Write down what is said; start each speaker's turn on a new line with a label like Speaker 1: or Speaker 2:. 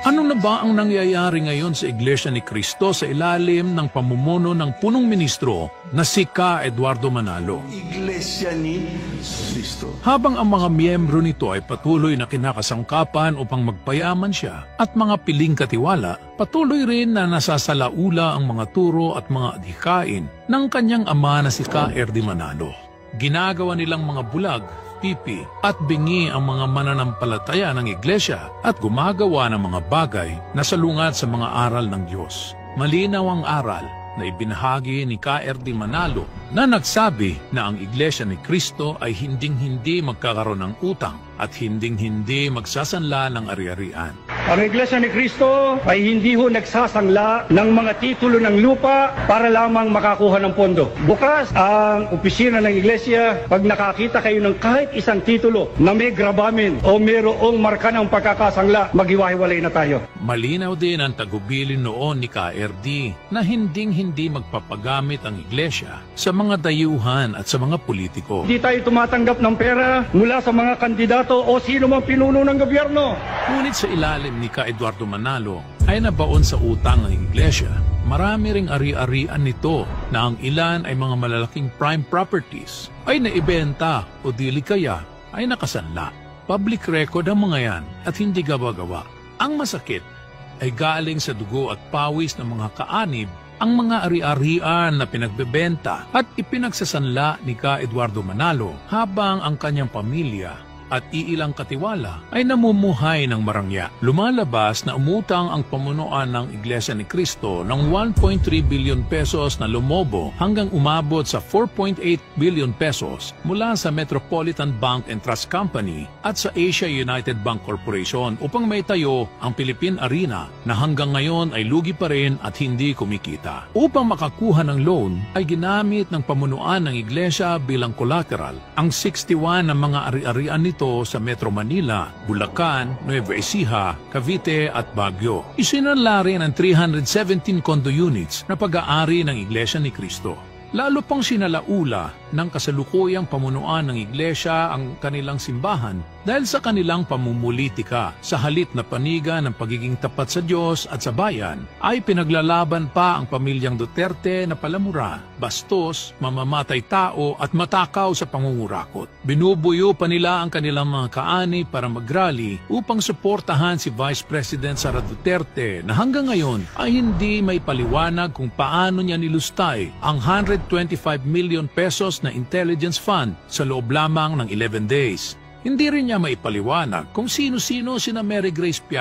Speaker 1: Ano na ba ang nangyayari ngayon sa Iglesia ni Cristo sa ilalim ng pamumuno ng punong ministro na si Ka Eduardo Manalo?
Speaker 2: Iglesia ni Cristo.
Speaker 1: Habang ang mga miyembro nito ay patuloy na kinakasangkapan upang magpayaman siya at mga piling katiwala, patuloy rin na nasasalaula ang mga turo at mga adhikain ng kanyang ama na si Ka Erdi Manalo. Ginagawa nilang mga bulag, pipi at bingi ang mga mananampalataya ng iglesia at gumagawa ng mga bagay na salungat sa mga aral ng Diyos. Malinaw ang aral na ibinahagi ni Ka Erdi Manalo na nagsabi na ang Iglesia ni Cristo ay hinding-hindi magkakaroon ng utang at hinding-hindi magsasanla ng ari-arian.
Speaker 3: Ang Iglesia ni Cristo ay hindi ho nagsasangla ng mga titulo ng lupa para lamang makakuha ng pondo. Bukas ang opisina ng Iglesia, pag nakakita kayo ng kahit isang titulo na may gravamen o mayroong marka ng pagkakasangla, maghiwa-hiwalay na tayo.
Speaker 1: Malinaw din ang tagubilin noon ni Ka Erdi na hinding-hindi magpapagamit ang Iglesia sa mga dayuhan at sa mga politiko.
Speaker 3: Hindi tayo tumatanggap ng pera mula sa mga kandidato o sino mang pinuno ng gobyerno.
Speaker 1: Ngunit sa ilalim ni Ka Eduardo Manalo ay nabaon sa utang ng Iglesia. Marami ring ari-arian nito na ang ilan ay mga malalaking prime properties ay naibenta o dili kaya ay nakasanla. Public record ang mga yan at hindi gawa-gawa. Ang masakit ay galing sa dugo at pawis ng mga kaanib ang mga ari-arian na pinagbebenta at ipinagsasanla ni Ka Eduardo Manalo habang ang kanyang pamilya at iilang katiwala ay namumuhay ng marangya. Lumalabas na umutang ang pamunuan ng Iglesia ni Cristo ng 1.3 billion pesos na lumobo hanggang umabot sa 4.8 billion pesos mula sa Metropolitan Bank and Trust Company at sa Asia United Bank Corporation upang maitayo ang Philippine Arena na hanggang ngayon ay lugi pa rin at hindi kumikita. Upang makakuha ng loan ay ginamit ng pamunuan ng Iglesia bilang collateral ang 61 na mga ari-arian nito sa Metro Manila, Bulacan, Nueva Ecija, Cavite at Baguio. Isinanla rin ang 317 condo units na pag-aari ng Iglesia ni Cristo. Lalo pang sinalaula ng kasalukuyang pamunuan ng Iglesia ang kanilang simbahan dahil sa kanilang pamumulitika. Sa halip na paniga ng pagiging tapat sa Diyos at sa bayan, ay pinaglalaban pa ang pamilyang Duterte na palamura, bastos, mamamatay tao at matakaw sa pangungurakot. Binubuyo pa nila ang kanilang mga kaani para mag-rally upang suportahan si Vice President Sara Duterte na hanggang ngayon ay hindi may paliwanag kung paano niya nilustay ang 125 million pesos na intelligence fund sa loob lamang ng 11 days. Hindi rin niya maipaliwanag kung sino-sino sina Mary Grace Piano